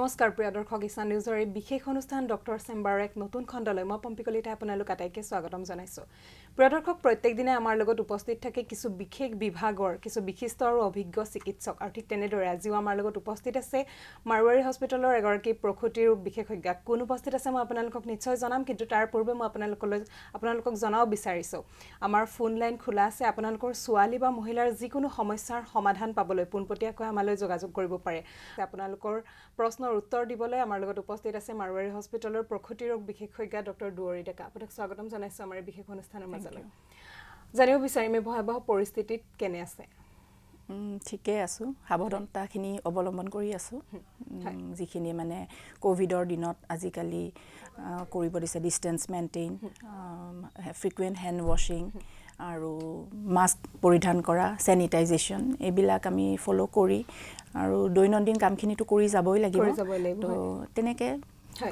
নমস্কাৰ প্ৰিয় দৰ্শক ইছান নিউজৰ এই বিশেষ অনুষ্ঠান ডক্টৰ চেম্বাৰৰ এক নতুন খণ্ডলৈ মই পম্পিকলিতা আপোনালোক আটাইকে স্বাগতম জনাইছো। প্ৰিয় দৰ্শক প্ৰত্যেক দিনে আমাৰ লগত উপস্থিত থাকে কিছু বিশেষ বিভাগৰ কিছু বিশিষ্ট আৰু অভিজ্ঞ চিকিৎসক আৰু ঠিক তেনেদৰে আজিও আমাৰ লগত উপস্থিত আছে মাৰৱাৰী হস্পিটেলৰ এগৰাকী প্ৰসূতি ৰোগ বিশেষজ্ঞ। কোন উপস্থিত আছে মই আপোনালোকক নিশ্চয় জনাম, কিন্তু তাৰ পূৰ্বে মই আপোনালোকক জনাব বিচাৰিছো আমাৰ ফোন লাইন খোলা আছে। আপোনালোকৰ ছোৱালী বা মহিলাৰ যিকোনো সমস্যাৰ সমাধান পাবলৈ পোনপটীয়াকৈ আমালৈ যোগাযোগ কৰিব পাৰে। আপোনালোকৰ প্ৰশ্নৰ উত্তৰ দিবলৈ আমাৰ লগত উপস্থিত আছে মাৰৱাৰী হস্পিটেলৰ প্ৰসূতি ৰোগ বিশেষজ্ঞ ডক্টৰ দুৱৰী ডেকা। আপোনাক স্বাগতম জনাইছো আমাৰ এই বিশেষ অনুষ্ঠানৰ মাজলৈ। জানিব বিচাৰিম এই ভয়াৱহ পৰিস্থিতিত কেনে আছে? ঠিকে আছো, সাৱধানতাখিনি অৱলম্বন কৰি আছো, যিখিনি মানে কোভিডৰ দিনত আজিকালি কৰিব দিছে, ডিষ্টেন্স মেইনটেইন, ফ্ৰিকুৱেণ্ট হেণ্ড ৱাশ্বিং আৰু মাস্ক পৰিধান কৰা, চেনিটাইজেশ্যন, এইবিলাক আমি ফ'ল' কৰি আৰু দৈনন্দিন কামখিনিতো কৰি যাবই লাগিব। তো তেনেকৈ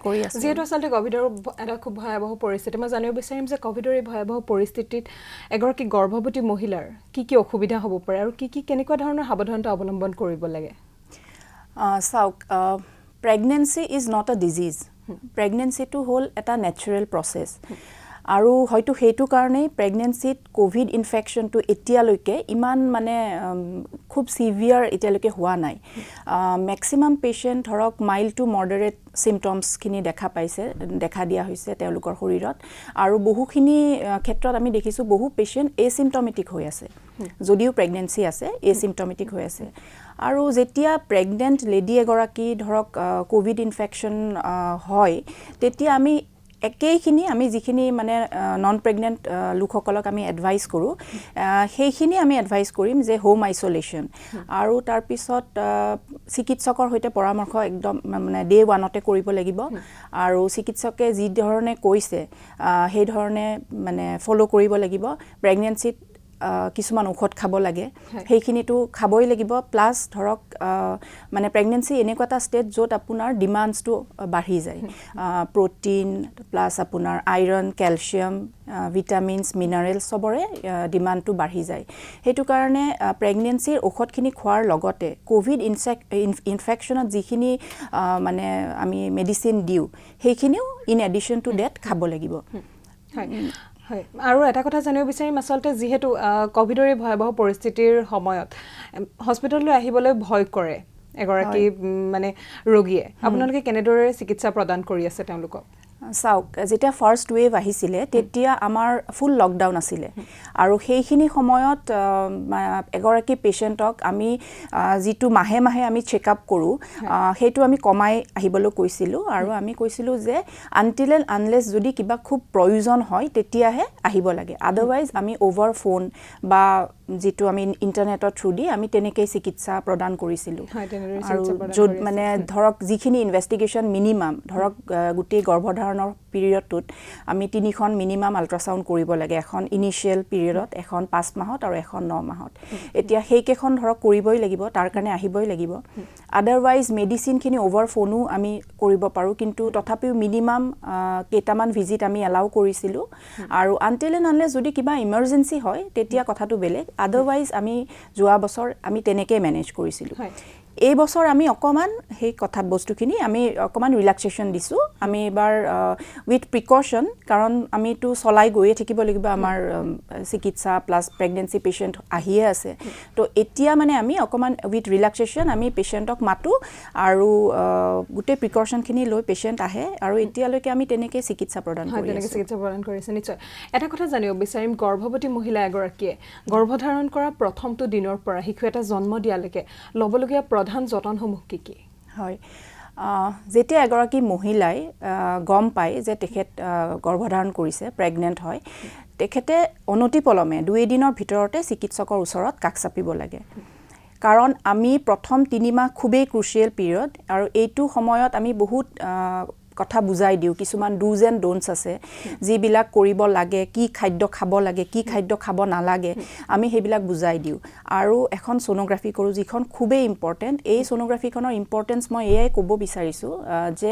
কৰি আছো। যেহেতু আচলতে কোভিডৰ এটা খুব ভয়াৱহ পৰিস্থিতি, মই জানিব বিচাৰিম যে কোভিডৰ এই ভয়াৱহ পৰিস্থিতিত এগৰাকী গৰ্ভৱতী মহিলাৰ কি কি অসুবিধা হ'ব পাৰে আৰু কি কেনেকুৱা ধৰণৰ সাৱধানতা অৱলম্বন কৰিব লাগে? চাওক, pregnancy is not a disease. প্ৰেগনেঞ্চিটো হ'ল এটা নেচাৰেল প্ৰচেছ, আৰু হয়তো সেইটো কাৰণেই প্ৰেগনেঞ্চিত কোভিড ইনফেকশ্যনটো এতিয়ালৈকে ইমান মানে খুব চিভিয়াৰ এতিয়ালৈকে হোৱা নাই। মেক্সিমাম পেচেণ্ট ধৰক মাইল্ড টু মডাৰেট চিমটমছখিনি দেখা দিয়া হৈছে তেওঁলোকৰ শৰীৰত, আৰু বহুখিনি ক্ষেত্ৰত আমি দেখিছোঁ বহু পেচেণ্ট এচিমটমেটিক হৈ আছে, যদিও প্ৰেগনেঞ্চি আছে এচিমটমেটিক হৈ আছে। আৰু যেতিয়া প্ৰেগনেণ্ট লেডি এগৰাকী ধৰক কোভিড ইনফেকশ্যন হয়, তেতিয়া আমি একেইখিনি আমি যিখিনি মানে নন প্ৰেগনেণ্ট লোকসকলক আমি এডভাইচ কৰোঁ, সেইখিনি আমি এডভাইচ কৰিম যে হোম আইচলেশ্যন, আৰু তাৰপিছত চিকিৎসকৰ সৈতে পৰামৰ্শ একদম মানে ডে 1তে কৰিব লাগিব, আৰু চিকিৎসকে যি ধৰণে কৈছে সেই ধৰণে মানে ফ'ল' কৰিব লাগিব। প্ৰেগনেঞ্চিত কিছুমান ঔষধ খাব লাগে, সেইখিনিতো খাবই লাগিব। প্লাছ ধৰক মানে প্ৰেগনেঞ্চি এনেকুৱা এটা ষ্টেট য'ত আপোনাৰ ডিমাণ্ডছটো বাঢ়ি যায়, প্ৰ'টিন প্লাছ আপোনাৰ আইৰণ, কেলছিয়াম, ভিটামিনছ, মিনাৰেলছ চবৰে ডিমাণ্ডটো বাঢ়ি যায়। সেইটো কাৰণে প্ৰেগনেঞ্চিৰ ঔষধখিনি খোৱাৰ লগতে কোভিড ইনফেকশ্যনত যিখিনি মানে আমি মেডিচিন দিওঁ সেইখিনিও ইন এডিশ্যন টু ডেট খাব লাগিব। হয়, আৰু এটা কথা জানিব বিচাৰিম, আচলতে যিহেতু কোভিডৰ এই ভয়াৱহ পৰিস্থিতিৰ সময়ত হস্পিটেললৈ আহিবলৈ ভয় কৰে এগৰাকী মানে ৰোগীয়ে, আপোনালোকে কেনেদৰে চিকিৎসা প্ৰদান কৰি আছে তেওঁলোকক? চাওক, যেতিয়া ফাৰ্ষ্ট ৱেভ আহিছিলে তেতিয়া আমাৰ ফুল লকডাউন আছিলে, আৰু সেইখিনি সময়ত এগৰাকী পেচেণ্টক আমি যিটো মাহে মাহে আমি চেকআপ কৰোঁ সেইটো আমি কমাই আহিবলৈ কৈছিলোঁ, আৰু আমি কৈছিলোঁ যে আনটিল এণ্ড আনলেছ যদি কিবা খুব প্ৰয়োজন হয় তেতিয়াহে আহিব লাগে, আদাৰৱাইজ আমি অ'ভাৰ ফোন বা যিটো আমি ইণ্টাৰনেটৰ থ্ৰু দি আমি তেনেকেই চিকিৎসা প্ৰদান কৰিছিলোঁ। আৰু য'ত মানে ধৰক যিখিনি ইনভেষ্টিগেশ্যন মিনিমাম ধৰক গোটেই গৰ্ভধাৰণৰ পিৰিয়ডটোত আমি 3খন মিনিমাম আল্ট্ৰাচাউণ্ড কৰিব লাগে, এখন ইনিচিয়েল পিৰিয়ডত, এখন 5 মাহত আৰু এখন 9 মাহত। এতিয়া সেইকেইখন ধৰক কৰিবই লাগিব, তাৰ কাৰণে আহিবই লাগিব। আদাৰৱাইজ মেডিচিনখিনি অ'ভাৰ ফোনো আমি কৰিব পাৰোঁ, কিন্তু তথাপিও মিনিমাম কেইটামান ভিজিট আমি এলাউ কৰিছিলোঁ, আৰু আনটিল এণ্ড আনলেছ যদি কিবা ইমাৰ্জেঞ্চি হয় তেতিয়া কথাটো বেলেগ, আদাৰৱাইজ আমি যোৱা বছৰ আমি তেনেকৈ মেনেজ কৰিছিলোঁ। এই বছৰ আমি অকণমান সেই বস্তুখিনি আমি অকণমান ৰিলেক্সেশ্যন দিছোঁ। আমি এইবাৰ উইথ প্ৰিকশ্যন, কাৰণ আমিতো চলাই গৈয়ে থাকিব লাগিব, আমাৰ চিকিৎসা প্লাছ প্ৰেগনেঞ্চি পেচেণ্ট আহিয়ে আছে, তো এতিয়া মানে আমি অকণমান উইথ ৰিলেক্সেশ্যন আমি পেচেণ্টক মাতোঁ, আৰু গোটেই প্ৰিকশ্যনখিনি লৈ পেচেণ্ট আহে, আৰু এতিয়ালৈকে আমি তেনেকৈ চিকিৎসা প্ৰদান কৰিছে। নিশ্চয় এটা কথা জানিব বিচাৰিম, গৰ্ভৱতী মহিলা এগৰাকীয়ে গৰ্ভধাৰণ কৰা প্ৰথমটো দিনৰ পৰা শিশু এটা জন্ম দিয়ালৈকে ল'বলগীয়া প্ৰধান যতনসমূহ কি কি? হয়, যেতিয়া এগৰাকী মহিলাই গম পায় যে তেখেত গৰ্ভধাৰণ কৰিছে, প্ৰেগনেণ্ট হয়, তেখেতে অনতিপলমে 2 দিনৰ ভিতৰতে চিকিৎসকৰ ওচৰত কাষ চাপিব লাগে, কাৰণ আমি প্ৰথম 3 মাহ খুবেই ক্ৰুচিয়েল পিৰিয়ড, আৰু এইটো সময়ত আমি বহুত কথা বুজাই দিওঁ, কিছুমান ডুজ এণ্ড ড'নটছ আছে যিবিলাক কৰিব লাগে, কি খাদ্য খাব লাগে, কি খাদ্য খাব নালাগে, আমি সেইবিলাক বুজাই দিওঁ। আৰু এখন ছ'ন'গ্ৰাফি কৰোঁ যিখন খুবেই ইম্পৰ্টেণ্ট। এই ছ'ন'গ্ৰাফিখনৰ ইম্পৰ্টেঞ্চ মই এয়াই ক'ব বিচাৰিছোঁ যে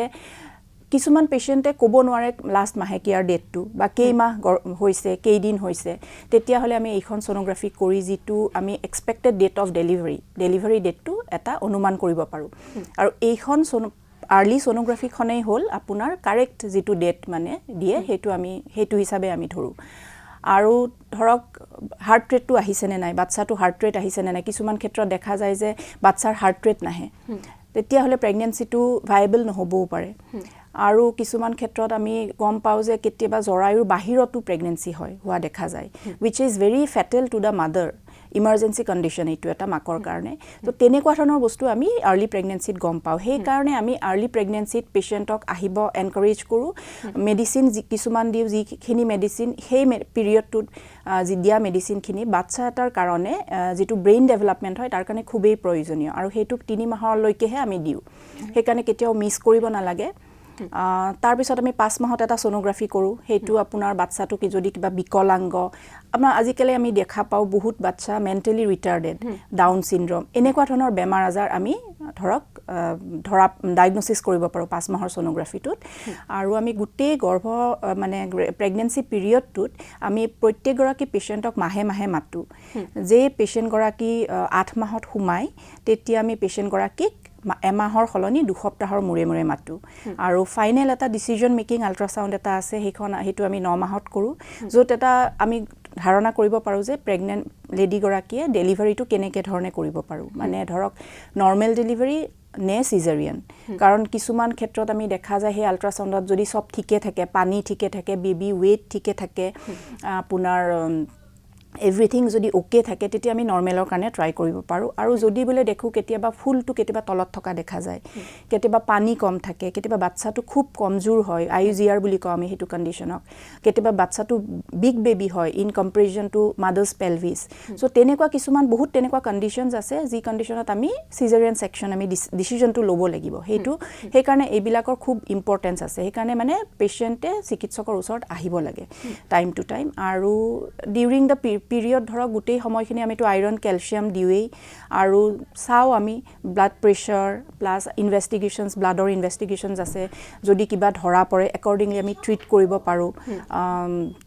কিছুমান পেচেণ্টে ক'ব নোৱাৰে লাষ্ট মাহেকীয়াৰ ডেটটো বা কেইমাহ হৈছে, কেইদিন হৈছে, তেতিয়াহ'লে আমি এইখন ছ'ন'গ্ৰাফি কৰি যিটো আমি এক্সপেক্টেড ডেট অফ ডেলিভাৰী ডেটটো এটা অনুমান কৰিব পাৰোঁ, আৰু এইখন আৰ্লি ছ'নোগ্ৰাফিখনেই হ'ল আপোনাৰ কাৰেক্ট যিটো ডেট মানে দিয়ে সেইটো হিচাপে আমি ধৰোঁ আৰু ধৰক হাৰ্ট ৰেটটো আহিছেনে নাই বাচ্চাটো হাৰ্ট ৰেট আহিছেনে নাই কিছুমান ক্ষেত্ৰত দেখা যায় যে বাচ্চাৰ হাৰ্ট ৰেট নাহে তেতিয়াহ'লে প্ৰেগনেঞ্চিটো ভায়েবল নহ'বও পাৰে আৰু কিছুমান ক্ষেত্ৰত আমি গম পাওঁ যে কেতিয়াবা জৰায়ুৰ বাহিৰতো প্ৰেগনেঞ্চি হোৱা দেখা যায় which is very fatal to the mother emergency condition এইটো এটা মাকৰ কাৰণে তো তেনেকুৱা ধৰণৰ বস্তু আমি আৰ্লি প্ৰেগনেঞ্চিত গম পাওঁ সেইকাৰণে আমি আৰ্লি প্ৰেগনেঞ্চিত পেচেণ্টক আহিব এনকাৰেজ কৰোঁ মেডিচিন কিছুমান দিওঁ যিখিনি মেডিচিন সেই পিৰিয়ডটোত যি দিয়া মেডিচিনখিনি বাচ্চা এটাৰ কাৰণে যিটো ব্ৰেইন ডেভেলপমেণ্ট হয় তাৰ কাৰণে খুবেই প্ৰয়োজনীয় আৰু সেইটোক 3 মাহলৈকেহে আমি দিওঁ সেইকাৰণে কেতিয়াও মিছ কৰিব নালাগে তাৰপিছত আমি 5 মাহত এটা ছ'নোগ্ৰাফি কৰোঁ সেইটো আপোনাৰ বাচ্চাটো যদি কিবা বিকলাংগ আপোনাৰ আজিকালি আমি দেখা পাওঁ বহুত বাচ্চা মেণ্টেলি ৰিটাৰ্ডেড ডাউন চিণ্ড্ৰম এনেকুৱা ধৰণৰ বেমাৰ আজাৰ আমি ধৰা ডায়েগন'চিছ কৰিব পাৰোঁ 5 মাহৰ ছ'নোগ্ৰাফিটোত আৰু আমি গোটেই মানে প্ৰেগনেঞ্চি পিৰিয়ডটোত আমি প্ৰত্যেকগৰাকী পেচেণ্টক মাহে মাহে মাতোঁ যে পেচেণ্টগৰাকী 8 মাহত সোমায় তেতিয়া আমি পেচেণ্টগৰাকীক এমাহৰ সলনি 2 সপ্তাহৰ মূৰে মূৰে মাতোঁ আৰু ফাইনেল এটা ডিচিজন মেকিং আল্ট্ৰাছাউণ্ড এটা আছে সেইটো আমি 9 মাহত কৰোঁ য'ত এটা আমি ধাৰণা কৰিব পাৰোঁ যে প্ৰেগনেণ্ট লেডিগৰাকীয়ে ডেলিভাৰীটো কেনেকৈ ধৰণে কৰিব পাৰোঁ মানে ধৰক নৰ্মেল ডেলিভাৰী নে চিজাৰিয়ান কাৰণ কিছুমান ক্ষেত্ৰত আমি দেখা যায় সেই আল্ট্ৰাছাউণ্ডত যদি চব ঠিকে থাকে পানী ঠিকে থাকে বেবি ৱেইট ঠিকে থাকে আপোনাৰ এভৰিথিং যদি ওকে থাকে তেতিয়া আমি নৰ্মেলৰ কাৰণে ট্ৰাই কৰিব পাৰোঁ আৰু যদি বোলে দেখোঁ কেতিয়াবা ফুলটো কেতিয়াবা তলত থকা দেখা যায় কেতিয়াবা পানী কম থাকে কেতিয়াবা বাচ্চাটো খুব কমজোৰ হয় IUGR বুলি কওঁ আমি সেইটো কণ্ডিশ্যনক কেতিয়াবা বাচ্চাটো বিগ বেবি হয় in comparison to mother's pelvis so' তেনেকুৱা কিছুমান বহুত তেনেকুৱা কণ্ডিশ্যনছ আছে যি কণ্ডিশ্যনত আমি চিজাৰিয়ান ছেকশ্যন আমি ডিচিশ্যনটো ল'ব লাগিব সেইকাৰণে এইবিলাকৰ খুব ইম্পৰ্টেঞ্চ আছে সেইকাৰণে মানে পেচেণ্টে চিকিৎসকৰ ওচৰত আহিব লাগে টাইম টু টাইম আৰু ডিউৰিং দ্য পিৰিয়ড ধৰক গোটেই সময়খিনি আমিতো আইৰণ কেলছিয়াম দিওঁৱেই আৰু চাওঁ আমি ব্লাড প্ৰেছাৰ প্লাছ ইনভেষ্টিগেশ্যনছ ব্লাডৰ ইনভেষ্টিগেশ্যনছ আছে যদি কিবা ধৰা পৰে একৰ্ডিংলি আমি ট্ৰিট কৰিব পাৰোঁ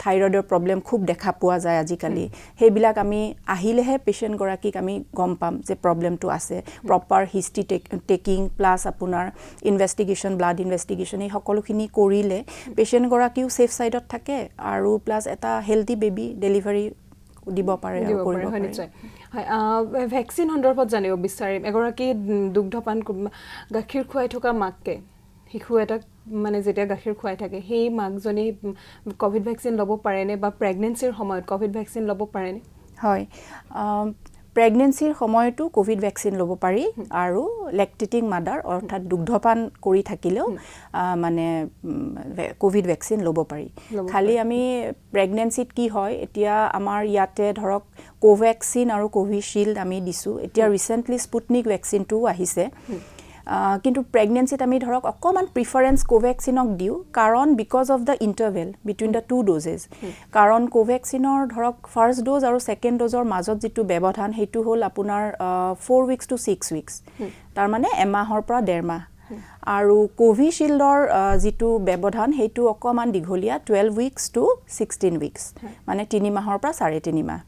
থাইৰয়ডৰ প্ৰব্লেম খুব দেখা পোৱা যায় আজিকালি সেইবিলাক আমি আহিলেহে পেচেণ্টগৰাকীক আমি গম পাম যে প্ৰব্লেমটো আছে প্ৰপাৰ হিষ্ট্ৰী টেকিং প্লাছ আপোনাৰ ইনভেষ্টিগেশ্যন ব্লাড ইনভেষ্টিগেশ্যন এই সকলোখিনি কৰিলে পেচেণ্টগৰাকীও ছেফ ছাইডত থাকে আৰু প্লাছ এটা হেল্ডি বেবি ডেলিভাৰী দিব পাৰে নিশ্চয় হয় ভেকচিন সন্দৰ্ভত জানিব বিচাৰিম এগৰাকী দুগ্ধপান গাখীৰ খুৱাই থকা মাকে শিশু এটাক মানে যেতিয়া গাখীৰ খুৱাই থাকে সেই মাকজনী ক'ভিড ভেকচিন ল'ব পাৰেনে বা প্ৰেগনেঞ্চিৰ সময়ত ক'ভিড ভেকচিন ল'ব পাৰেনে হয় প্ৰেগনেঞ্চিৰ সময়তো ক'ভিড ভেকচিন ল'ব পাৰি আৰু লেক্টেটিং মাদাৰ অৰ্থাৎ দুগ্ধপান কৰি থাকিলেও মানে ক'ভিড ভেকচিন ল'ব পাৰি খালি আমি প্ৰেগনেঞ্চিত কি হয় এতিয়া আমাৰ ইয়াতে ধৰক কোভেক্সিন আৰু কোভিশ্বিল্ড আমি দিছোঁ এতিয়া ৰিচেণ্টলি স্পুটনিক ভেকচিনটোও আহিছে কিন্তু প্ৰেগনেঞ্চিত আমি ধৰক অকণমান প্ৰিফাৰেঞ্চ কোভেক্সিনক দিওঁ কাৰণ because of the interval between the 2 ড'জেছ কাৰণ কোভেক্সিনৰ ধৰক ফাৰ্ষ্ট ড'জ আৰু ছেকেণ্ড ড'জৰ মাজত যিটো ব্যৱধান সেইটো হ'ল আপোনাৰ 4 উইকছ টু 6 উইকছ তাৰমানে এমাহৰ পৰা 1.5 মাহ আৰু কোভিশ্বিল্ডৰ যিটো ব্যৱধান সেইটো অকণমান দীঘলীয়া 12 উইকছ টু 16 উইকছ মানে 3 মাহৰ পৰা 3.5 মাহ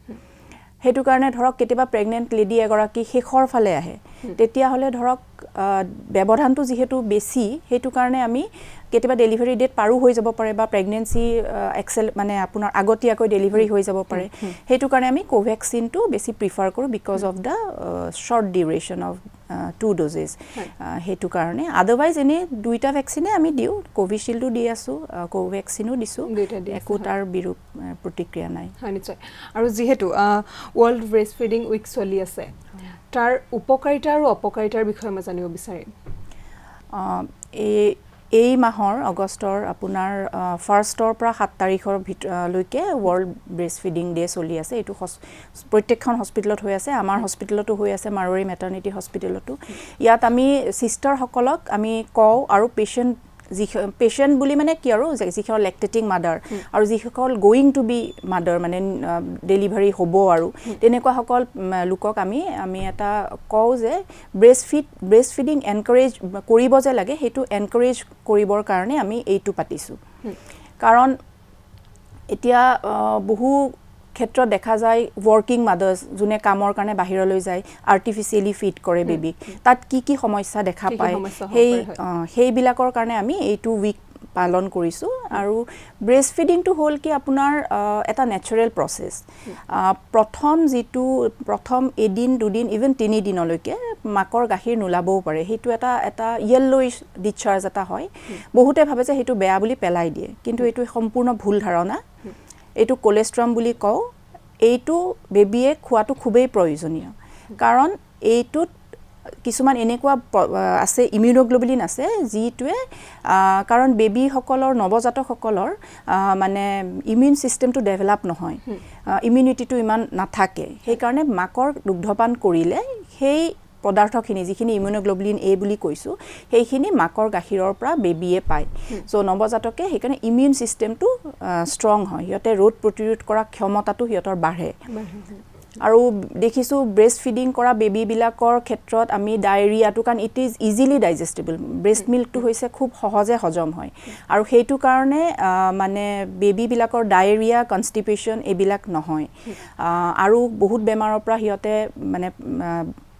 সেইটো কাৰণে ধৰক কেতিয়াবা প্ৰেগনেণ্ট লেডি এগৰাকী শেষৰ ফালে আহে তেতিয়াহ'লে ধৰক ব্যৱধানটো যিহেতু বেছি সেইটো কাৰণে আমি কেতিয়াবা ডেলিভাৰী ডেট পাৰো হৈ যাব পাৰে বা প্ৰেগনেঞ্চি মানে আপোনাৰ আগতীয়াকৈ ডেলিভাৰী হৈ যাব পাৰে সেইটো কাৰণে আমি কোভেক্সিনটো বেছি প্ৰিফাৰ কৰোঁ because of the short duration of 2 ড'জেছ সেইটো কাৰণে আদাৰৱাইজ এনেই 2টা ভেকচিনে আমি দিওঁ কোভিশ্বিল্ডো দি আছোঁ কোভেক্সিনো দিছোঁ একো তাৰ বিৰূপ প্ৰতিক্ৰিয়া নাই হয় নিশ্চয় আৰু যিহেতু ৱৰ্ল্ড ব্ৰেষ্ট ফিডিং উইক চলি আছে তাৰ উপকাৰিতা আৰু অপকাৰিতাৰ বিষয়ে মই জানিব বিচাৰিম এই মাহৰ আগষ্টৰ আপোনাৰ 1ৰ পৰা 7 তাৰিখৰ লৈকে ৱৰ্ল্ড ব্ৰেষ্ট ফিডিং ডে চলি আছে এইটো প্ৰত্যেকখন হস্পিটেলত হৈ আছে আমাৰ হস্পিটেলতো হৈ আছে মাৰোৱাৰী মেটাৰ্নিটি হস্পিটেলতো ইয়াত আমি চিষ্টাৰসকলক আমি কওঁ আৰু পেচেণ্ট বুলি মানে কি আৰু যিসকল লেক্টেটিং মাদাৰ আৰু যিসকল গোয়িং টু বি মাদাৰ মানে ডেলিভাৰী হ'ব আৰু তেনেকুৱাসকল লোকক আমি এটা কওঁ যে ব্ৰেষ্ট ফিডিং এনকাৰেজ কৰিব যে লাগে সেইটো এনকাৰেজ কৰিবৰ কাৰণে আমি এইটো পাতিছোঁ কাৰণ এতিয়া বহু ক্ষেত্ৰত দেখা যায় ৱৰ্কিং মাদাৰ্ছ যোনে কামৰ কাৰণে বাহিৰলৈ যায় আৰ্টিফিচিয়েলি ফিড কৰে বেবিক তাত কি সমস্যা দেখা পায় সেইবিলাকৰ কাৰণে আমি এইটো উইক পালন কৰিছোঁ আৰু ব্ৰেষ্ট ফিডিংটো হ'ল কি আপোনাৰ এটা নেচাৰেল প্ৰচেছ প্ৰথম এদিন দুদিন ইভেন 3 দিনলৈকে মাকৰ গাখীৰ নোলাবও পাৰে সেইটো এটা য়েল্লোইছ ডিচাৰ্জ এটা হয় বহুতে ভাবে যে সেইটো বেয়া বুলি পেলাই দিয়ে কিন্তু এইটো সম্পূৰ্ণ ভুল ধাৰণা এইটো কোলেষ্ট্ৰম বুলি কওঁ এইটো বেবিয়ে খোৱাটো খুবেই প্ৰয়োজনীয় কাৰণ এইটোত কিছুমান এনেকুৱা আছে ইমিউনোগ্লোবুলিন আছে যিটোৱে কাৰণ বেবিসকলৰ নৱজাতকসকলৰ মানে ইমিউন সিস্টেমটো ডেভেলপ নহয় ইমিউনিটিটো ইমান নাথাকে সেইকাৰণে মাকৰ দুগ্ধপান কৰিলে সেই পদাৰ্থখিনি যিখিনি ইমিউনোগ্লোবুলিন এ বুলি কৈছোঁ সেইখিনি মাকৰ গাখীৰৰ পৰা বেবিয়ে পায় চ' নৱজাতকে সেইকাৰণে ইমিউন সিস্টেমটো ষ্ট্ৰং হয় সিহঁতে ৰোগ প্ৰতিৰোধ কৰা ক্ষমতাটো সিহঁতৰ বাঢ়ে আৰু দেখিছোঁ ব্ৰেষ্ট ফিডিং কৰা বেবিবিলাকৰ ক্ষেত্ৰত আমি ডায়েৰিয়াটো কাৰণ ইট ইজ ইজিলি ডাইজেষ্টেবল ব্ৰেষ্ট মিল্কটো হৈছে খুব সহজে হজম হয় আৰু সেইটো কাৰণে মানে বেবিবিলাকৰ ডায়েৰিয়া কনষ্টিপেশ্যন এইবিলাক নহয় আৰু বহুত বেমাৰৰ পৰা সিহঁতে মানে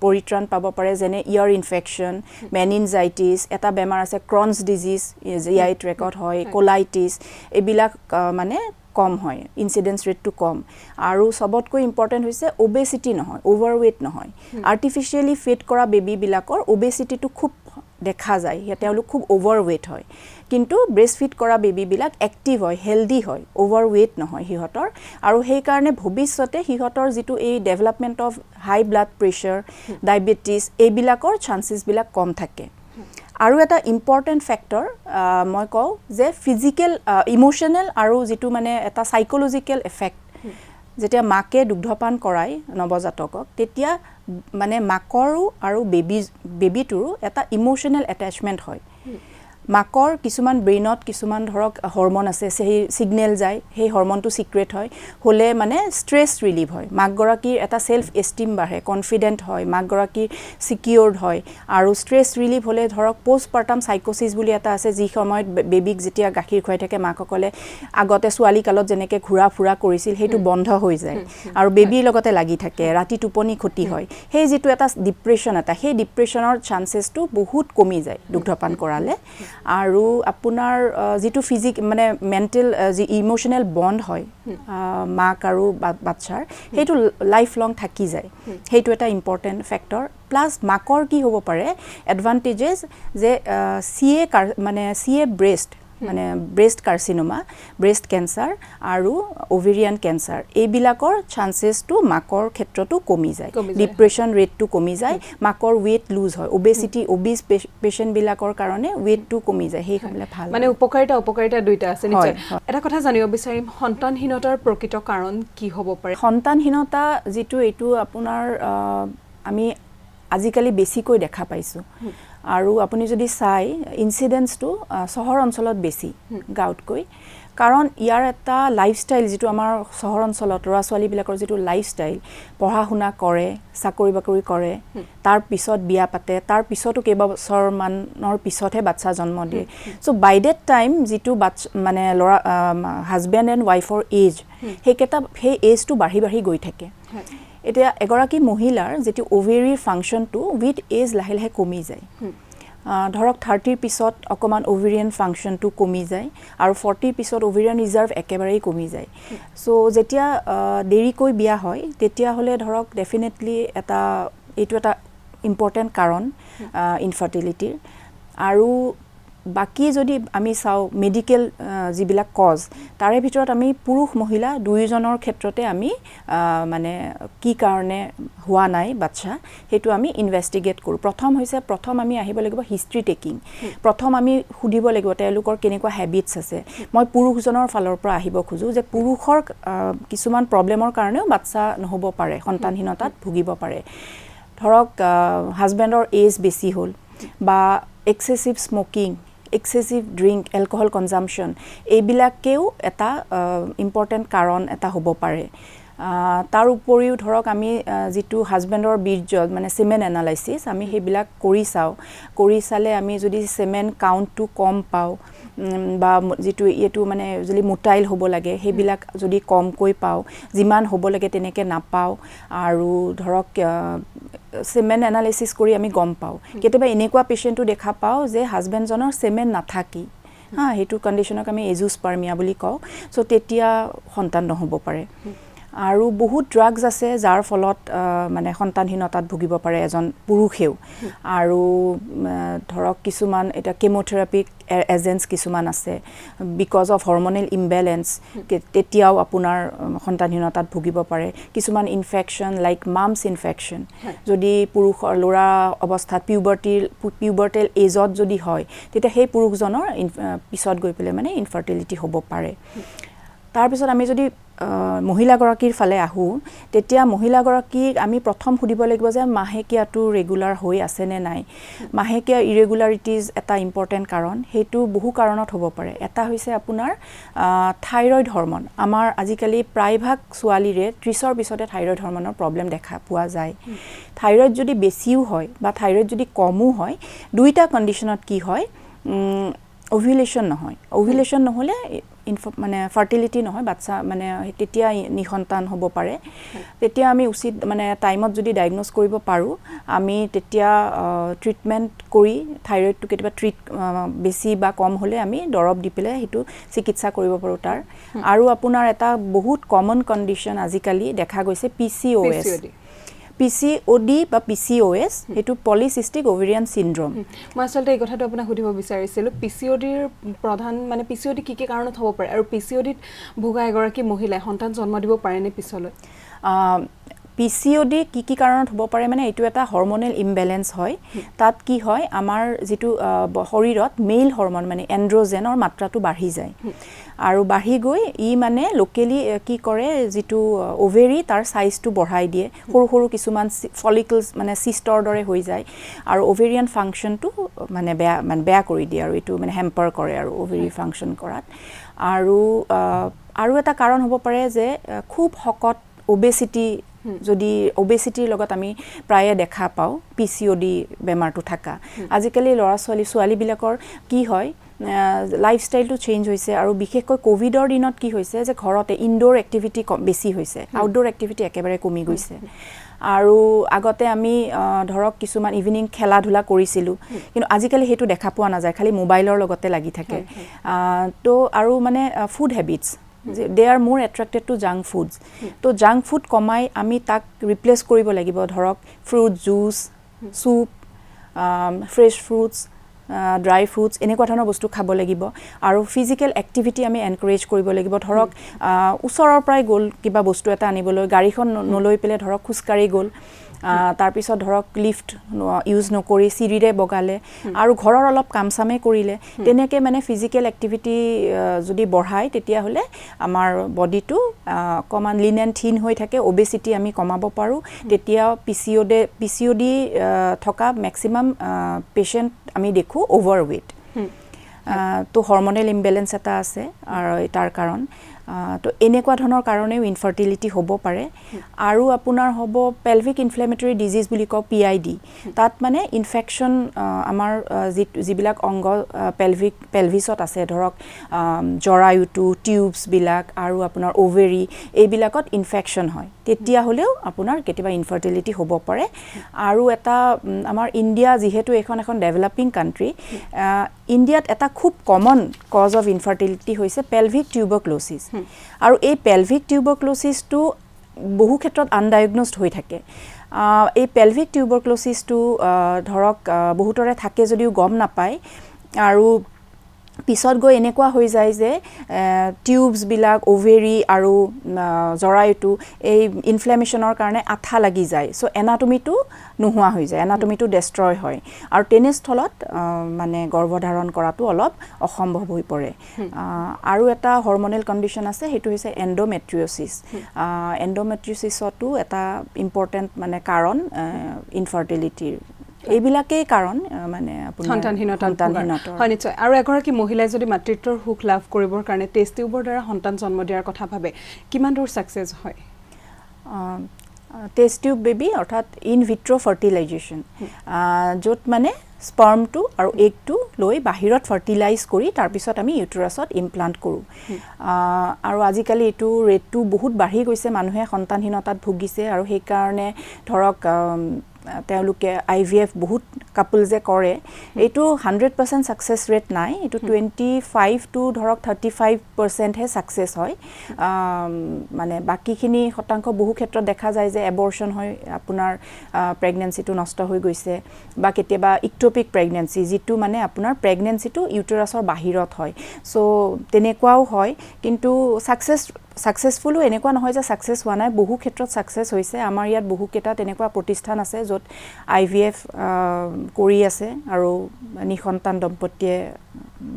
পৰিত্ৰাণ পাব পাৰে যেনে ইয়াৰ ইনফেকশ্যন মেনিনজাইটিছ এটা বেমাৰ আছে ক্ৰনছ ডিজিজ ইয়াইট ৰেকৰ্ড হয় কোলাইটিছ এইবিলাক মানে কম হয় ইনচিডেন্স ৰেটটো কম আৰু সবতকৈ ইম্পৰ্টেণ্ট হৈছে ওবেচিটি নহয় অভাৰৱেট নহয় আৰ্টিফিচিয়েলি ফিড কৰা বেবিবিলাকৰ ওবেচিটিটো খুব দেখা যায় তেওঁলোক খুব অভাৰৱেট হয় কিন্তু ব্ৰেষ্ট ফিড কৰা বেবিবিলাক এক্টিভ হয় হেলদি হয় অভাৰৱেট নহয় সিহঁতৰ আৰু সেইকাৰণে ভৱিষ্যতে সিহঁতৰ যিটো এই development of high blood pressure diabetes এইবিলাকৰ চান্সেছবিলাক কম থাকে আৰু এটা ইম্পৰ্টেণ্ট ফেক্টৰ মই কওঁ যে ফিজিকেল ইমোশ্যনেল আৰু যিটো মানে এটা সাইকোলজিকেল এফেক্ট যেতিয়া মাকে দুগ্ধপান কৰায় নৱজাতকক তেতিয়া মানে মাকৰো আৰু বেবিটোৰো এটা ইমোশ্যনেল এটেচমেণ্ট হয় মাকৰ কিছুমান ব্ৰেইনত কিছুমান ধৰক হৰমন আছে সেই সিগনেল যায় সেই হৰমনটো সিক্ৰেট হয় হলে মানে ষ্ট্ৰেছ ৰিলিভ হয় মাকগৰাকীৰ এটা সেলফ এষ্টিম বাঢ়ে কনফিডেন্ট হয় মাকগৰাকীৰ সিকিউৰড হয় আৰু ষ্ট্ৰেছ ৰিলিভ হলে ধৰক পোষ্টপাৰ্টাম সাইকোসিছ বুলি এটা আছে যি সময়ত বেবিক যেতিয়া গাখীৰ খুৱাই থাকে মাকসকলে আগতে ছোৱালী কালত যেনেকৈ ঘূৰা ফুৰা কৰিছিল সেইটো বন্ধ হৈ যায় আৰু বেবিৰ লগতে লাগি থাকে ৰাতি টোপনি ক্ষতি হয় সেই যিটো এটা ডিপ্ৰেশ্যন এটা সেই ডিপ্ৰেশ্যনৰ চান্সেছটো বহুত কমি যায় দুগ্ধপান কৰালে আৰু আপোনাৰ যিটো মানে মেণ্টেল যি ইমোশ্যনেল বণ্ড হয় মাক আৰু বাচ্চাৰ সেইটো লাইফ লং থাকি যায় সেইটো এটা ইম্পৰ্টেণ্ট ফেক্টৰ প্লাছ মাকৰ কি হ'ব পাৰে এডভান্টেজেছ যে CA ব্ৰেষ্ট মানে ব্ৰেষ্ট কাৰ্চিনোমা ব্ৰেষ্ট কেঞ্চাৰ আৰু ওভেৰিয়ান কেঞ্চাৰ এইবিলাকৰ চান্সেছটো মাকৰ ক্ষেত্ৰতো কমি যায় ডিপ্ৰেশ্যন ৰেটটো কমি যায় মাকৰ ৱেইট লুজ হয় অবিছ পেচেণ্টবিলাকৰ কাৰণে ৱেইটটো কমি যায় সেইসমূহলে ভাল মানে উপকাৰিতা দুইটা আছে নিশ্চয় এটা কথা জানিব বিচাৰিম সন্তানহীনতাৰ প্ৰকৃত কাৰণ কি হ'ব পাৰে সন্তানহীনতা যিটো এইটো আপোনাৰ আমি আজিকালি বেছিকৈ দেখা পাইছোঁ আৰু আপুনি যদি চাই ইনচিডেন্সটো চহৰ অঞ্চলত বেছি গাঁৱতকৈ কাৰণ ইয়াৰ এটা লাইফষ্টাইল যিটো আমাৰ চহৰ অঞ্চলত ল'ৰা ছোৱালীবিলাকৰ যিটো লাইফষ্টাইল পঢ়া শুনা কৰে চাকৰি বাকৰি কৰে তাৰ পিছত বিয়া পাতে তাৰ পিছতো কেইবছৰমানৰ পিছতহে বাচ্চা জন্ম দিয়ে চ' বাই ডেট টাইম যিটো মানে ল'ৰা হাজবেণ্ড এণ্ড ৱাইফৰ এজ সেই এজটো বাঢ়ি গৈ থাকে এতিয়া এগৰাকী মহিলাৰ যিটো ওভেৰীৰ ফাংচনটো উইথ এজ লাহে লাহে কমি যায় ধৰক 30ৰ পিছত অকণমান ওভেৰিয়ান ফাংচনটো কমি যায় আৰু 40ৰ পিছত ওভেৰিয়ান ৰিজাৰ্ভ একেবাৰেই কমি যায় চ' যেতিয়া দেৰিকৈ বিয়া হয় তেতিয়াহ'লে ধৰক ডেফিনেটলি এইটো এটা ইম্পৰ্টেণ্ট কাৰণ ইনফাৰ্টিলিটিৰ আৰু বাকি যদি আমি চাওঁ মেডিকেল যিবিলাক কজ তাৰে ভিতৰত আমি পুৰুষ মহিলা দুয়োজনৰ ক্ষেত্ৰতে আমি মানে কি কাৰণে হোৱা নাই বাচ্চা সেইটো আমি ইনভেষ্টিগেট কৰোঁ প্ৰথম আমি আহিব লাগিব হিষ্ট্ৰী টেকিং প্ৰথম আমি সুধিব লাগিব তেওঁলোকৰ কেনেকুৱা হেবিটছ আছে মই পুৰুষজনৰ ফালৰ পৰা আহিব খোজোঁ যে পুৰুষৰ কিছুমান প্ৰব্লেমৰ কাৰণেও বাচ্চা নহ'ব পাৰে সন্তানহীনতাত ভুগিব পাৰে ধৰক হাজবেণ্ডৰ এজ বেছি হ'ল বা এক্সেছিভ স্মকিং এক্সেছিভ ড্ৰিংক এলকহল কনজাম্পশ্যন এইবিলাকেও এটা ইম্পৰ্টেণ্ট কাৰণ এটা হ'ব পাৰে তাৰ উপৰিও ধৰক আমি যিটো হাজবেণ্ডৰ বীৰ্য মানে সেমেন এনালাইসিস আমি সেইবিলাক কৰি চালে আমি যদি সেমেন কাউণ্টটো কম পাওঁ বা যিটো এইটো মানে যদি মোটাইল হ'ব লাগে সেইবিলাক যদি কমকৈ পাওঁ যিমান হ'ব লাগে তেনেকৈ নাপাওঁ আৰু ধৰক সেমেন এনালাইসিস কৰি আমি গম পাওঁ কেতিয়াবা এনেকুৱা পেশেন্টটো দেখা পাওঁ যে হাজবেণ্ডজনৰ সেমেন নাথাকি সেইটো কণ্ডিশ্যনক আমি এজুস্পাৰ্মিয়া বুলি কওঁ সো তেতিয়া সন্তান নহ'ব পাৰে আৰু বহুত ড্ৰাগছ আছে যাৰ ফলত মানে সন্তানহীনতাত ভুগিব পাৰে এজন পুৰুষেও আৰু ধৰক কিছুমান এটা কেমোথেৰাপিক এজেন্টছ কিছুমান আছে বিকজ অফ হৰমনেল ইমবেলেন্স তেতিয়াও আপোনাৰ সন্তানহীনতাত ভুগিব পাৰে কিছুমান ইনফেকশ্যন লাইক মামছ ইনফেকশ্যন যদি পুৰুষৰ ল'ৰা অৱস্থাত পিউবাৰ্টেল এজত যদি হয় তেতিয়া সেই পুৰুষজনৰ পিছত গৈ পেলাই মানে ইনফাৰ্টিলিটি হ'ব পাৰে তাৰপিছত আমি যদি মহিলাগৰাকীৰ ফালে আহোঁ তেতিয়া মহিলাগৰাকীক আমি প্ৰথম সুধিব লাগিব যে মাহেকীয়াটো ৰেগুলাৰ হৈ আছে নে নাই মাহেকীয়া ইৰেগুলাৰিটিজ এটা ইম্পৰ্টেণ্ট কাৰণ সেইটো বহু কাৰণত হ'ব পাৰে এটা হৈছে আপোনাৰ থাইৰয়েড হৰমন আমাৰ আজিকালি প্ৰায়ভাগ ছোৱালীৰে 30ৰ পিছতে থাইৰয়েড হৰমনৰ প্ৰব্লেম দেখা পোৱা যায় থাইৰয়েড যদি বেছিও হয় বা থাইৰয়েড যদি কমো হয় দুইটা কণ্ডিশ্যনত কি হয় ওভুলেশ্যন নহ'লে মানে ফাৰ্টিলিটি নহয় বাচ্চা মানে তেতিয়া নিসন্তান হ'ব পাৰে তেতিয়া আমি উচিত মানে টাইমত যদি ডায়াগনোজ কৰিব পাৰোঁ আমি তেতিয়া ট্ৰিটমেণ্ট কৰি থাইৰয়েডটো কেতিয়াবা বেছি বা কম হ'লে আমি দৰৱ দি পেলাই সেইটো চিকিৎসা কৰিব পাৰোঁ তাৰ আৰু আপোনাৰ এটা বহুত কমন কণ্ডিশ্যন আজিকালি দেখা গৈছে PCOD বা PCOS সেইটো পলিচিষ্টিক ওভেৰিয়ান চিনড্ৰম মই আচলতে এই কথাটো আপোনাক সুধিব বিচাৰিছিলোঁ PCODৰ প্ৰধান মানে PCOD কি কাৰণত হ'ব পাৰে আৰু PCODত ভোগা এগৰাকী মহিলাই সন্তান জন্ম দিব পাৰেনে পিছলৈ PCOD কি কাৰণত হ'ব পাৰে মানে এইটো এটা হৰমনেল ইমবেলেন্স হয় তাত কি হয় আমাৰ যিটো শৰীৰত মেইল হৰমন মানে এন্ড্ৰজেনৰ মাত্ৰাটো বাঢ়ি যায় আৰু বাঢ়ি গৈ মানে লোকেলি কি কৰে যিটো ওভেৰি তাৰ সাইজটো বঢ়াই দিয়ে সৰু কিছুমান ফলিকলছ মানে সিস্টৰ দৰে হৈ যায় আৰু ওভেৰিয়ান ফাংচনটো মানে বেয়া কৰি দিয়ে আৰু এইটো মানে হেম্পাৰ কৰে আৰু ওভেৰি ফাংচন কৰাত আৰু এটা কাৰণ হ'ব পাৰে যে খুব শকত ওবেচিটি যদি ওবেচিটিৰ লগত আমি প্ৰায়ে দেখা পাওঁ PCOD বেমাৰটো থকা আজিকালি ছোৱালীবিলাকৰ কি হয় লাইফষ্টাইলটো চেঞ্জ হৈছে আৰু বিশেষকৈ কোভিডৰ দিনত কি হৈছে যে ঘৰতে ইনডোৰ এক্টিভিটি বেছি হৈছে আউটডোৰ এক্টিভিটি একেবাৰে কমি গৈছে আৰু আগতে আমি ধৰক কিছুমান ইভিনিং খেলা ধূলা কৰিছিলোঁ কিন্তু আজিকালি সেইটো দেখা পোৱা নাযায় খালি মোবাইলৰ লগতে লাগি থাকে তো আৰু মানে food habits they are more attracted to junk foods তো junk food কমাই আমি তাক ৰিপ্লেস কৰিব লাগিব ধৰক fruit juice soup fresh fruits dry fruits এনেকুৱা ধৰণৰ বস্তু খাব লাগিব আৰু ফিজিক্যাল এক্টিভিটি আমি এনকাৰেজ কৰিব লাগিব ধৰক ওচৰৰ পৰাই গ'ল কিবা বস্তু এটা আনিবলৈ গাড়ীখন নলৈ পেলে ধৰক খুচকাৰি গ'ল তাৰ পিছত ধৰক লিফট ইউজ নকৰি চিৰিৰে বগালে আৰু ঘৰৰ অলপ কাম সামে কৰিলে তেনেকৈ মানে ফিজিক্যাল এক্টিভিটি যদি বঢ়ায় তেতিয়া হলে আমাৰ বডিটো কমান লিন এণ্ড থিন হৈ থাকে ওবেচিটি আমি কমাব পাৰোঁ তেতিয়া PCOD থকা ম্যাক্সিমাম পেশেন্ট আমি দেখো ওভাৰৱেট তো হৰমনেল ইমবেলেন্স এটা আছে আৰু তাৰ কাৰণ তো এনেকুৱা ধৰণৰ কাৰণেও ইনফাৰ্টিলিটি হ'ব পাৰে আৰু আপোনাৰ হ'ব পেলভিক ইনফ্লেমেটৰী ডিজিজ বুলি কওঁ PID তাত মানে ইনফেকশ্যন আমাৰ যিবিলাক অংগ পেলভিছত আছে ধৰক জৰায়ুটো টিউবছবিলাক আৰু আপোনাৰ ওভেৰি এইবিলাকত ইনফেকশ্যন হয় তেতিয়া হ'লেও আপোনাৰ কেতিয়াবা ইনফাৰ্টিলিটি হ'ব পাৰে আৰু এটা আমাৰ ইণ্ডিয়া যিহেতু এখন ডেভেলপিং কাণ্ট্ৰি ইণ্ডিয়াত এটা খুব কমন কজ অফ ইনফাৰ্টিলিটি হৈছে পেলভিক টিউবাৰক্লোচিছ আৰু এই পেলভিক টিউবাৰক্লোচিছটো বহু ক্ষেত্ৰত আনডায়াগন'জড হৈ থাকে এই পেলভিক টিউবাৰক্লোচিছটো ধৰক বহুতৰে থাকে যদিও গম নাপায় আৰু পিছত গৈ এনেকুৱা হৈ যায় যে টিউবছবিলাক ওভেৰি আৰু জৰায়ুটো এই ইনফ্লেমেশ্যনৰ কাৰণে আঠা লাগি যায় সো এনাটমিটো নোহোৱা হৈ যায় এনাটমিটো ডেষ্ট্ৰয় হয় আৰু তেনেস্থলত মানে গৰ্ভধাৰণ কৰাটো অলপ অসম্ভৱ হৈ পৰে আৰু এটা হৰমনেল কণ্ডিশ্যন আছে সেইটো হৈছে এণ্ডোমেট্ৰিয়ছিছতো এটা ইম্পৰ্টেণ্ট মানে কাৰণ ইনফাৰ্টিলিটিৰ এইবিলাকেই কাৰণ মানে সন্তানহীনতাৰ হয় নিশ্চয় আৰু এগৰাকী মহিলাই যদি মাতৃত্বৰ সুখ লাভ কৰিবৰ কাৰণে টেষ্ট টিউবৰ দ্বাৰা সন্তান জন্ম দিয়াৰ কথা ভাবে কিমান দূৰ সাকসেস হয় টেষ্ট টিউব বেবী অৰ্থাৎ ইন ভিট্ৰ' ফাৰ্টিলাইজেশ্যন য'ত মানে স্পাৰ্মটো আৰু এগটো লৈ বাহিৰত ফাৰ্টিলাইজ কৰি তাৰপিছত আমি ইউটেৰাছত ইমপ্লাণ্ট কৰোঁ আৰু আজিকালি এইটো ৰেটটো বহুত বাঢ়ি গৈছে মানুহে সন্তানহীনতাত ভুগিছে আৰু সেইকাৰণে ধৰক তেওঁলোকে IVF বহুত কাপলছে কৰে এইটো 100% সাকসেস ৰেট নাই এইটো 25 টু ধৰক 35% হে সাকসেস হয় মানে বাকিখিনি শতাংশ বহু ক্ষেত্ৰত দেখা যায় যে এবৰ্শন হয় আপোনাৰ প্ৰেগনেন্সিটো নষ্ট হৈ গৈছে বা কেতিয়াবা ইক্টোপিক প্ৰেগনেন্সি যেটো মানে আপোনাৰ প্ৰেগনেন্সিটো ইউটেৰাছৰ বাহিৰত হয় সো তেনেকুৱাও হয় কিন্তু সাকসেসফুলো এনেকুৱা নহয় যে সাকসেস হোৱা নাই বহু ক্ষেত্ৰত সাকসেস হৈছে আমাৰ ইয়াত বহু কেটা তেনেকুৱা প্ৰতিষ্ঠান আছে য'ত IVF কৰি আছে আৰু নিসন্তান দম্পতিয়ে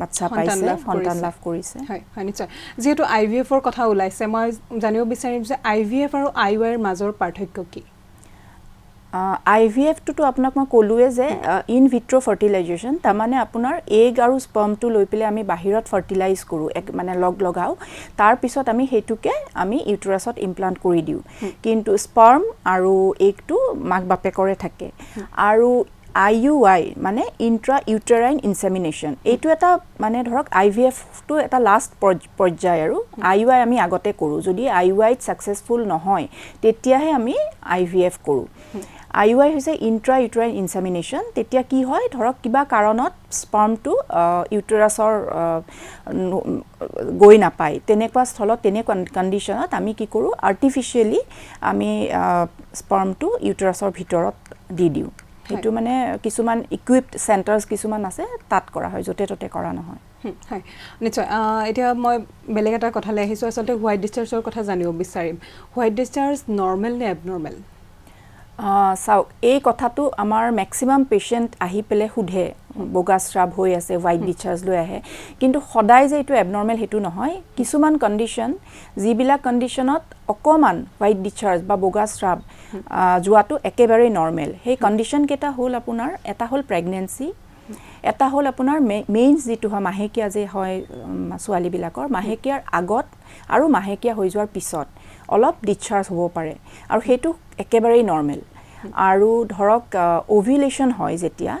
বাচ্চা পাইছে সন্তান লাভ কৰিছে হয় হয় নিশ্চয় যেহেতু IVF ৰ কথা ওলাইছে মই জানিব বিচাৰিম যে IVF আৰু IUI ৰ মাজৰ পাৰ্থক্য কি IVF to আপোনাক মই কলুৱে যে ইন ভিট্ৰ' ফাৰ্টিলাইজেশ্যন তাৰ মানে আপোনাৰ এগ আৰু স্পাৰ্মটো লৈ পেলাই আমি বাহিৰত ফাৰ্টিলাইজ কৰোঁ মানে লগাও তাৰ পিছত আমি হেতুকে আমি ইউটেৰাছত ইমপ্লান্ট কৰি দিওঁ কিন্তু স্পাৰ্ম আৰু এগটো মাক বাপেকৰে থাকে আৰু IUI মানে ইন্ট্ৰা ইউটেৰাইন ইনসেমিনেশন এইটো এটা মানে ধৰক IVF টো এটা লাষ্ট পৰ্যায় আৰু IUI আমি আগতে কৰো যদি IUI সাকসেসফুল নহয় তেতিয়াহে আমি IVF কৰো IUI হৈছে ইন্ট্ৰা ইউটেৰাইন ইনসেমিনেশন তেতিয়া কি হয় ধৰক কিবা কাৰণত স্পাৰ্মটো ইউটেৰাছৰ গৈ নাপায় তেনেকুৱা স্থলত তেনেকুৱা কন্ডিশনত আমি কি কৰো আৰ্টিফিশিয়ালি আমি স্পাৰ্মটো ইউটেৰাছৰ ভিতৰত দি দিওঁ এটো মানে কিছুমান ইকুইপড সেন্টাৰস কিছুমান আছে তাত কৰা হয় জতে ততে কৰা নহয় হয় নিশ্চয় এতিয়া মই বেলেগ এটা কথা লৈ আহিছো আসলে হোৱাইট ডিসচাৰ্জৰ কথা জানিব বিচাৰিম হোৱাইট ডিসচাৰ্জ নৰ্মেল নে এবনৰ্মেল চাওক এই কথাটো আমাৰ ম্যাক্সিমাম পেশেন্ট আহি পেলে সুধে বগা স্ৰাব হৈ আছে হোৱাইট ডিসচাৰ্জ লৈ আহে কিন্তু সদায় যে এটো এবনৰ্মেল হেতু নহয় কিছুমান কন্ডিশন যিবিলাক কন্ডিশনত অকমান হোৱাইট ডিসচাৰ্জ বা বগা স্ৰাব যোৱাটো একেবাৰে নৰ্মেল সেই কন্ডিশন কেটা হল আপোনাৰ এটা হল প্ৰেগনেন্সি এটা হল আপোনাৰ মেইনস যেটো হয় মাহেকিয়া যে হয় ছোৱালী বিলাকৰ মাহেকিয়াৰ আগত আৰু মাহেকিয়া হৈ যোৱাৰ পিছত অলপ ডিসচাৰ্জ হ'ব পাৰে আৰু হেতু একেবাৰে নৰ্মেল আৰু ধৰক ওভুলেশন হয় যেতিয়া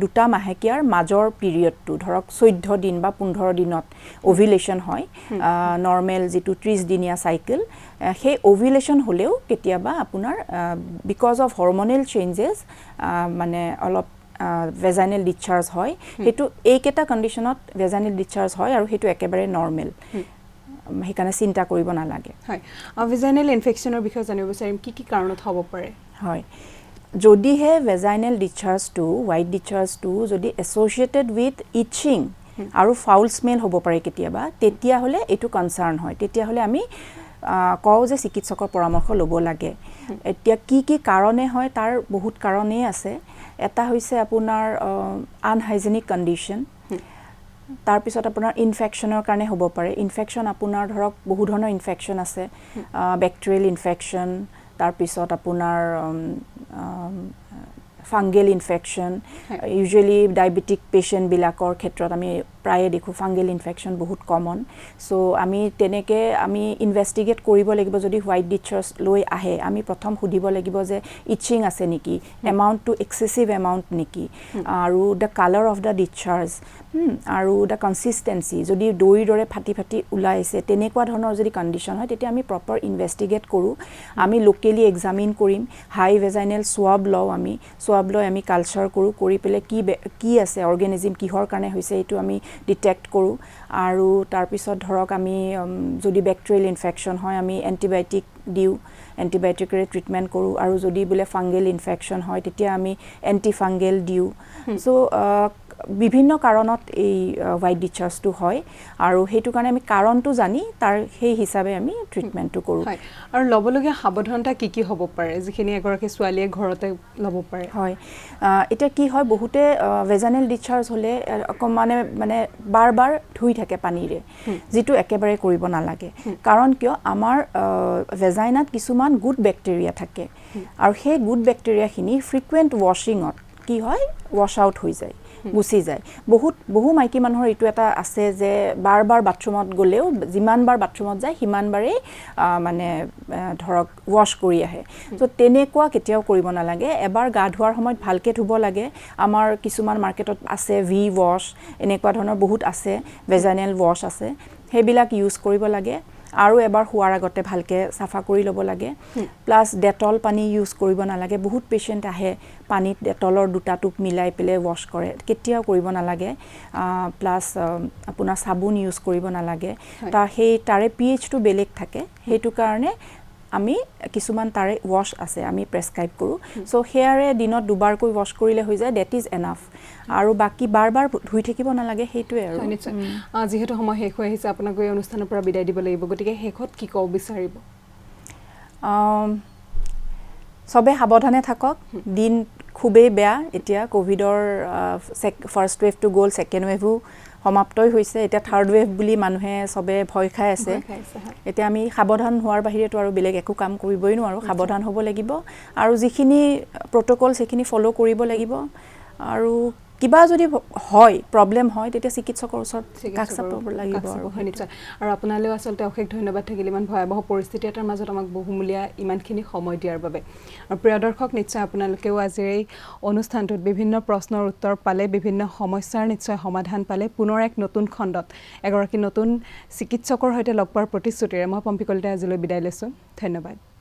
দুটা মাহেকিয়াৰ মাজৰ পিৰিয়ডটো ধৰক 14 দিন বা 15 দিনত ওভুলেশন হয় নৰ্মেল যেটো 30 দিনীয়া সাইকেল হে ওভুলেশন হলেও কেতিয়াবা আপোনাৰ বিকজ অফ হৰমোনাল চেঞ্জেস মানে অলপ ভেজাইনাল ডিসচাৰ্জ হয় হেতু এইকেটা কন্ডিশনত ভেজাইনাল ডিসচাৰ্জ হয় আৰু হেতু একেবাৰে নৰ্মেল হেকানে চিন্তা কৰিব না লাগে হয় ভেজাইনাল ইনফেকশনৰ বিষয়ে জানিব বিচাৰিম কি কি কাৰণত হ'ব পাৰে হয় যদি হে ভেজাইনাল ডিসচাৰ্জ টু হোৱাইট ডিসচাৰ্জ টু যদি এসোসিয়েটেড উইথ ইচিং আৰু ফাউল স্মেল হ'ব পাৰে কেতিয়াবা তেতিয়া হলে এটো কনসাৰ্ন হয় তেতিয়া হলে আমি কও যে চিকিৎসকৰ পৰামৰ্শ ল'ব লাগে এতিয়া কি কি কাৰণে হয় তাৰ বহুত কাৰণেই আছে এটা হৈছে আপোনাৰ আনহাইজেনিক কন্ডিশন তাৰ পিছত আপোনাৰ ইনফেকশনৰ কাৰণে হ'ব পাৰে ইনফেকশন আপোনাৰ ধৰক বহু ধৰণৰ ইনফেকশন আছে ব্যাকটেৰিয়েল ইনফেকশন তাৰ পিছত আপোনাৰ ফাঙ্গেল ইনফেকশন ইউজুয়ালি ডায়াবেটিক পেশেন্ট বিলাকৰ ক্ষেত্ৰত আমি প্ৰায় দেখো ফাঙ্গেল ইনফেকশন বহুত কমন সো আমি তেনেকে আমি ইনভেস্টিগেট কৰিব লাগিব যদি হোৱাইট ডিসচাৰ্জ লৈ আহে আমি প্ৰথম সুধিব লাগিব যে ইচিং আছে নেকি এমাউন্ট টু এক্সেসিভ এমাউন্ট নেকি আৰু দা কালাৰ অফ দা ডিসচাৰ্জ আৰু দা কনসিস্টেন্সি যদি দৈৰ দৰে ফাটি ওলাইছে তেনেকুৱা ধৰণৰ যদি কন্ডিশন হয় তেতিয়া আমি প্ৰপাৰ ইনভেস্টিগেট কৰো আমি লোকেলি এক্সামিন কৰিম হাই ভেজাইনাল সোৱাব লও আমি সোৱাব লৈ আমি কালচাৰ কৰো কৰি পেলে কি আছে অৰ্গানিজম কিহৰ কাৰণে হৈছে এটো আমি ডিটেক্ট কৰো আৰু তাৰ পিছত ধৰক আমি যদি ব্যাকটেৰিয়েল ইনফেকশন হয় আমি এন্টিবায়োটিক দিও এন্টিবায়োটিকৰে ট্ৰিটমেন্ট কৰো আৰু যদি বুলে ফাঙ্গেল ইনফেকশন হয় তেতিয়া আমি এন্টিফাঙ্গেল দিও সো বিভিন্ন কাৰণত এই হোৱাইট ডিসচাৰ্জটো হয় আৰু হেতু কাৰণে আমি কাৰণটো জানি তাৰ সেই হিচাপে আমি ট্ৰিটমেন্টটো কৰো হয় আৰু লবলগীয়া সাৱধানতা কি হ'ব পাৰে যিখিনি এগৰাকী ছোৱালীয়ে ঘৰতে লব পাৰে হয় এটা কি হয় বহুতে ভেজাইনাল ডিসচাৰ্জ হলে মানে বাৰ ধুই থাকে পানীৰে যেটো একেবাৰে কৰিব না লাগে কাৰণ কিয় আমাৰ ভেজাইনাত কিছুমান গুড ব্যাকটেৰিয়া থাকে আৰু সেই গুড ব্যাকটেৰিয়াখিনি ফ্ৰিকুৱেন্ট ওয়াশিংত কি হয় ওয়াশ আউট হৈ যায় গুচি যায় বহু মাইকী মানুহৰ এইটো এটা আছে যে বাৰ বাথৰুমত গ'লেও যিমানবাৰ বাথৰুমত যায় সিমানবাৰেই মানে ধৰক ৱাশ কৰি আহে তো তেনেকুৱা কেতিয়াও কৰিব নালাগে এবাৰ গা ধোৱাৰ সময়ত ভালকৈ ধুব লাগে আমাৰ কিছুমান মাৰ্কেটত আছে ভি ৱাশ এনেকুৱা ধৰণৰ বহুত আছে ভেজাইনেল ৱাশ আছে সেইবিলাক ইউজ কৰিব লাগে আৰু এবাৰ শোৱাৰ আগতে ভালকৈ চাফা কৰি ল'ব লাগে প্লাছ ডেটল পানী ইউজ কৰিব নালাগে বহুত পেচেণ্ট আহে পানীত ডেটলৰ দুটা টোপ মিলাই পেলাই ৱাশ কৰে কেতিয়াও কৰিব নালাগে প্লাছ আপোনাৰ চাবোন ইউজ কৰিব নালাগে তাৰে পিএইচটো বেলেগ থাকে সেইটো কাৰণে আমি কিছুমান তাৰে ৱাশ আছে আমি প্ৰেছক্ৰাইব কৰোঁ চ' সেয়াৰে দিনত দুবাৰকৈ ৱাশ কৰিলে হৈ যায় ডেট ইজ এনাফ আৰু বাকী বাৰ ধুই থাকিব নালাগে সেইটোৱে আৰু নিশ্চয় যিহেতু সময় শেষ হৈ আহিছে আপোনাক এই অনুষ্ঠানৰ পৰা বিদায় দিব লাগিব গতিকে শেষত কি ক'ব বিচাৰিব চবে সাৱধানে থাকক দিন খুবেই বেয়া এতিয়া কোভিডৰ ফাৰ্ষ্ট ৱেভটো গ'ল ছেকেণ্ড ৱেভো সমাপ্তই হৈছে এতিয়া থাৰ্ড ৱেভ বুলি মানুহে চবে ভয় খাই আছে এতিয়া আমি সাৱধান হোৱাৰ বাহিৰেতো আৰু বেলেগ একো কাম কৰিবই নোৱাৰোঁ সাৱধান হ'ব লাগিব আৰু যিখিনি প্ৰট'কল সেইখিনি ফ'ল' কৰিব লাগিব আৰু কিবা যদি হয় প্ৰব্লেম হয় তেতিয়া চিকিৎসকৰ ওচৰত কাষ চাপিব লাগিব নিশ্চয় আৰু আপোনালৈও আচলতে অশেষ ধন্যবাদ থাকিল ইমান ভয়াৱহ পৰিস্থিতি এটাৰ মাজত আমাক বহুমূলীয়া ইমানখিনি সময় দিয়াৰ বাবে আৰু প্ৰিয় দৰ্শক নিশ্চয় আপোনালোকেও আজিৰ এই অনুষ্ঠানটোত বিভিন্ন প্ৰশ্নৰ উত্তৰ পালে বিভিন্ন সমস্যাৰ নিশ্চয় সমাধান পালে পুনৰ এক নতুন খণ্ডত এগৰাকী নতুন চিকিৎসকৰ সৈতে লগ পোৱাৰ প্ৰতিশ্ৰুতিৰে মই পম্পী কলিতাই আজিলৈ বিদায় লৈছোঁ ধন্যবাদ